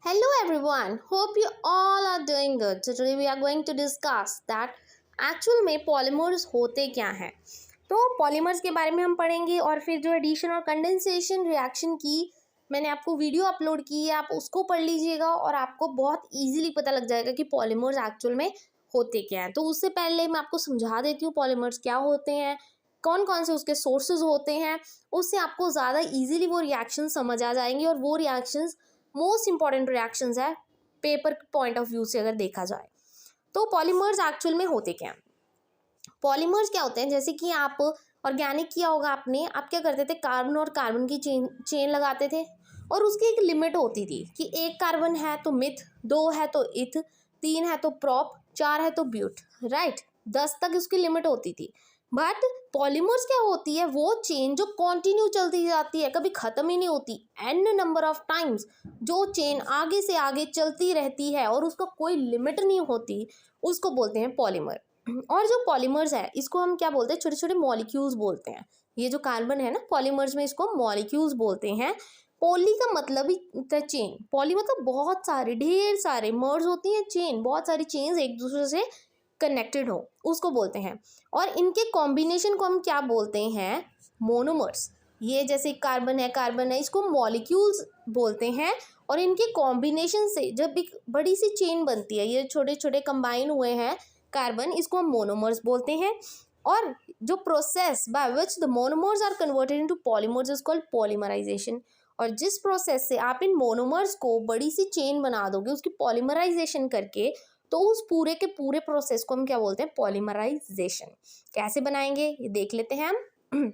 Hello everyone, hope you all are doing good. So today we are going to discuss that actual में polymers होते क्या हैं। तो polymers के बारे में हम पढ़ेंगे और फिर जो एडिशन और कंडेंसेशन रिएक्शन की मैंने आपको वीडियो अपलोड की है, आप उसको पढ़ लीजिएगा और आपको बहुत इजीली पता लग जाएगा कि पॉलीमर्स एक्चुअल में होते क्या हैं। तो उससे पहले मैं आपको समझा देती हूँ पॉलीमर्स क्या होते हैं, कौन कौन से उसके सोर्सेज होते हैं। उससे आपको ज़्यादा इजीली वो रिएक्शन समझ आ जाएंगे और वो रिएक्शंस मोस्ट इंपॉर्टेंट रिएक्शंस है पेपर पॉइंट ऑफ व्यू से अगर देखा जाए। तो पॉलीमर्स एक्चुअल में होते क्या हैं। पॉलीमर्स क्या होते हैं, जैसे कि आप ऑर्गेनिक किया होगा आपने, आप क्या करते थे, कार्बन और कार्बन की चेन लगाते थे और उसकी एक लिमिट होती थी कि एक कार्बन है तो मिथ, 2 है तो इथ, 3 है तो प्रॉप, 4 है तो ब्यूट, राइट। 10 तक उसकी लिमिट होती थी। बट पॉलीमर्स क्या होती है, वो चेन जो कंटिन्यू चलती जाती है, कभी ख़त्म ही नहीं होती, एन नंबर ऑफ टाइम्स जो चेन आगे से आगे चलती रहती है और उसका कोई लिमिट नहीं होती, उसको बोलते हैं पॉलीमर। और जो पॉलीमर्स है इसको हम क्या बोलते हैं, छोटे छोटे मॉलिक्यूल्स बोलते हैं। ये जो कार्बन है ना, पॉलीमर्स में इसको मॉलिक्यूल्स बोलते हैं। पॉली का मतलब ही चेन, पॉली मतलब बहुत सारे, ढेर सारे, मर्ज होती हैं चेन, बहुत सारी चेन्स एक दूसरे से कनेक्टेड हो, उसको बोलते हैं। और इनके कॉम्बिनेशन को हम क्या बोलते हैं, मोनोमर्स। ये जैसे कार्बन है इसको मॉलिक्यूल्स बोलते हैं। और इनके कॉम्बिनेशन से जब एक बड़ी सी चेन बनती है, ये छोटे छोटे कंबाइन हुए हैं कार्बन, इसको हम मोनोमर्स बोलते हैं। और जो process by which the monomers are converted into polymers is called polymerization. और जिस प्रोसेस से आप इन मोनोमर्स को बड़ी सी चेन बना दोगे उसकी पॉलीमराइजेशन करके, तो उस पूरे के पूरे प्रोसेस को हम क्या बोलते हैं, पॉलीमराइजेशन। कैसे बनाएंगे ये देख लेते हैं हम।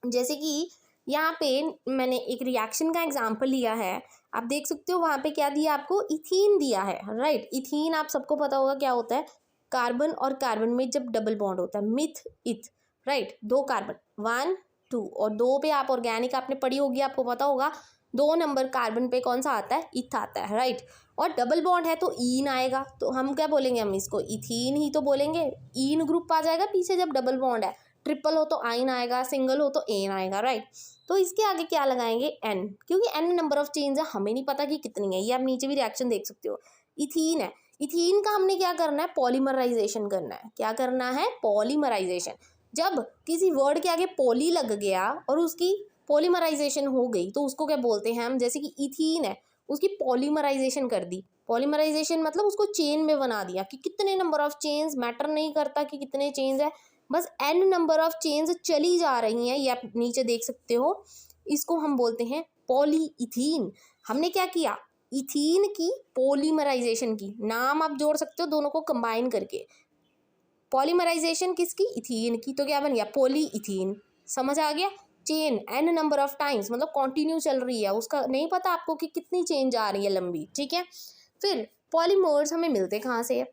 जैसे कि यहाँ पे मैंने एक रिएक्शन का एग्जांपल लिया है, आप देख सकते हो वहाँ पे क्या दिया आपको, इथीन दिया है, राइट। इथीन आप सबको पता होगा क्या होता है, कार्बन और कार्बन में जब डबल बॉन्ड होता है, मिथ इथ, राइट। 2 कार्बन, 1 2 और 2 पे आप ऑर्गेनिक आपने पढ़ी होगी, आपको पता होगा 2 नंबर कार्बन पे कौन सा आता है, इथ आता है, राइट। और डबल बॉन्ड है तो ईन आएगा, तो हम क्या बोलेंगे, हम इसको इथीन ही तो बोलेंगे। ईन ग्रुप आ जाएगा पीछे जब डबल बॉन्ड है, ट्रिपल हो तो आइन आएगा, सिंगल हो तो एन आएगा, राइट। तो इसके आगे क्या लगाएंगे, एन, क्योंकि एन नंबर ऑफ चेन्स है, हमें नहीं पता कि कितनी है। ये आप नीचे भी रिएक्शन देख सकते हो, इथीन है। इथीन का हमने क्या करना है, पॉलीमराइजेशन करना है। क्या करना है, पॉलीमराइजेशन। जब किसी वर्ड के आगे पॉली लग गया और उसकी पॉलीमराइजेशन हो गई तो उसको क्या बोलते हैं हम, जैसे कि इथीन है, उसकी पॉलीमराइजेशन कर दी। पॉलीमराइजेशन मतलब उसको चेन में बना दिया, कि कितने नंबर ऑफ चेन्स मैटर नहीं करता कि कितने चेन्स है, बस एन नंबर ऑफ चेन्स चली जा रही हैं, ये आप नीचे देख सकते हो। इसको हम बोलते हैं पॉलीइथीन। हमने क्या किया, इथीन की पॉलीमराइजेशन की, नाम आप जोड़ सकते हो दोनों को कंबाइन करके। पॉलीमराइजेशन किसकी, इथीन की, तो क्या बन गया, पॉलीइथीन। समझ आ गया। Chain n number of times मतलब कंटिन्यू चल रही है, उसका नहीं पता आपको कि कितनी चेन जा रही है लंबी, ठीक है। फिर पॉलीमर्स हमें मिलते कहाँ से है,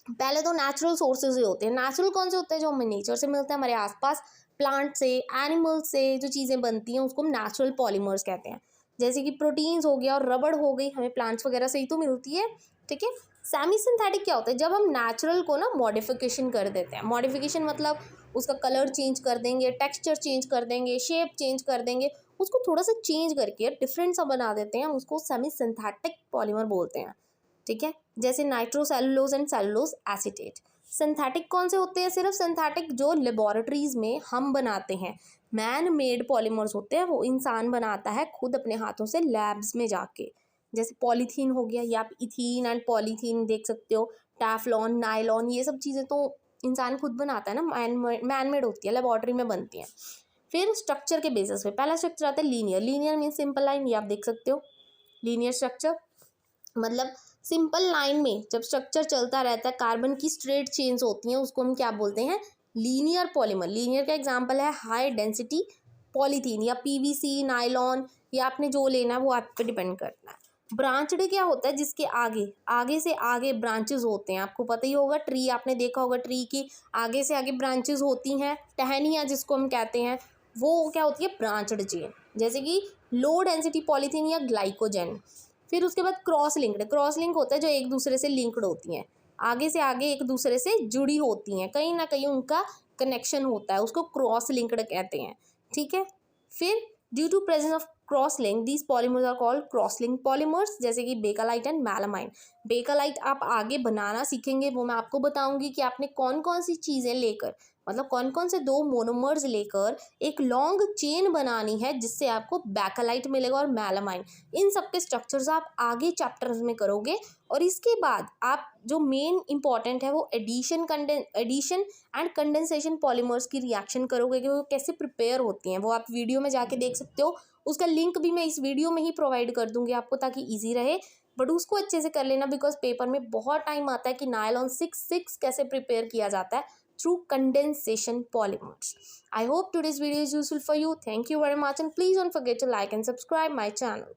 पहले तो नेचुरल सोर्सेज ही होते हैं। नेचुरल कौन से होते हैं, जो हमें नेचर से मिलते हैं, हमारे आसपास प्लांट से, एनिमल से जो चीज़ें बनती हैं उसको हम नेचुरल पॉलीमर्स कहते हैं। जैसे कि प्रोटीन्स हो गया और रबड़ हो गई, हमें प्लांट्स वगैरह से ही तो मिलती है, ठीक है। सेमी सिंथेटिक क्या होता है, जब हम नेचुरल को ना मॉडिफिकेशन कर देते हैं। मॉडिफिकेशन मतलब उसका कलर चेंज कर देंगे, टेक्सचर चेंज कर देंगे, शेप चेंज कर देंगे, उसको थोड़ा सा चेंज करके डिफरेंट सा बना देते हैं, हम उसको सेमी सिंथेटिक पॉलीमर बोलते हैं, ठीक है। जैसे nitrocellulose and cellulose acetate. Synthetic कौन से होते हैं, सिर्फ सिंथेटिक जो लेबोरेटरीज में हम बनाते हैं, मैन मेड पॉलीमर्स होते हैं, वो इंसान बनाता है खुद अपने हाथों से लैब्स में जाके। जैसे पॉलीथीन हो गया, या आप इथीन एंड पॉलीथीन देख सकते हो, टैफ्लॉन, नायलॉन, ये सब चीज़ें तो इंसान खुद बनाता है ना, मैन मेड होती है, लेबोरेटरी में बनती हैं। फिर स्ट्रक्चर के बेसिस पे पहला स्ट्रक्चर आता है linear. Linear mean simple line, ये आप देख सकते हो। लीनियर स्ट्रक्चर मतलब सिंपल लाइन में जब स्ट्रक्चर चलता रहता है, कार्बन की स्ट्रेट चेन्स होती हैं, उसको हम क्या बोलते हैं, लीनियर पॉलीमर। लीनियर का एग्जांपल है हाई डेंसिटी पॉलीथीन या पीवीसी, नायलॉन, या आपने जो लेना है वो आप पे डिपेंड करता है। ब्रांचड क्या होता है, जिसके आगे आगे से आगे ब्रांचेस होते हैं, आपको पता ही होगा, ट्री आपने देखा होगा, ट्री की आगे से आगे ब्रांचेस होती हैं, टहनियाँ जिसको हम कहते हैं, वो क्या होती है, ब्रांचड चेन। जैसे कि लो डेंसिटी पॉलीथीन या ग्लाइकोजन। फिर उसके बाद क्रॉस लिंक्ड। क्रॉस लिंक होता है जो एक दूसरे से लिंक्ड होती हैं, आगे से आगे एक दूसरे से जुड़ी होती हैं, कहीं ना कहीं उनका कनेक्शन होता है, उसको क्रॉस लिंक्ड कहते हैं, ठीक है। फिर due to presence of cross link these polymers are called cross link polymers, जैसे कि बेकालाइट एंड मेलामाइन। बेकालाइट आप आगे बनाना सीखेंगे, वो मैं आपको बताऊंगी कि आपने कौन कौन सी चीज़ें लेकर, मतलब कौन कौन से दो मोनोमर्स लेकर एक लॉन्ग चेन बनानी है जिससे आपको बेकालाइट मिलेगा और मेलामाइन। इन सब के स्ट्रक्चर्स आप आगे चैप्टर्स में करोगे। और इसके बाद आप जो मेन इंपॉर्टेंट है वो एडिशन एंड कंडेंसेशन पॉलीमर्स की रिएक्शन करोगे कि वो कैसे प्रिपेयर होती हैं, वो आप वीडियो में जाके देख सकते हो। उसका लिंक भी मैं इस वीडियो में ही प्रोवाइड कर दूंगी आपको, ताकि ईजी रहे। बट उसको अच्छे से कर लेना, बिकॉज पेपर में बहुत टाइम आता है कि नायलॉन 6 कैसे प्रिपेयर किया जाता है through condensation polymers. I hope today's video is useful for you. Thank you very much and please don't forget to like and subscribe my channel.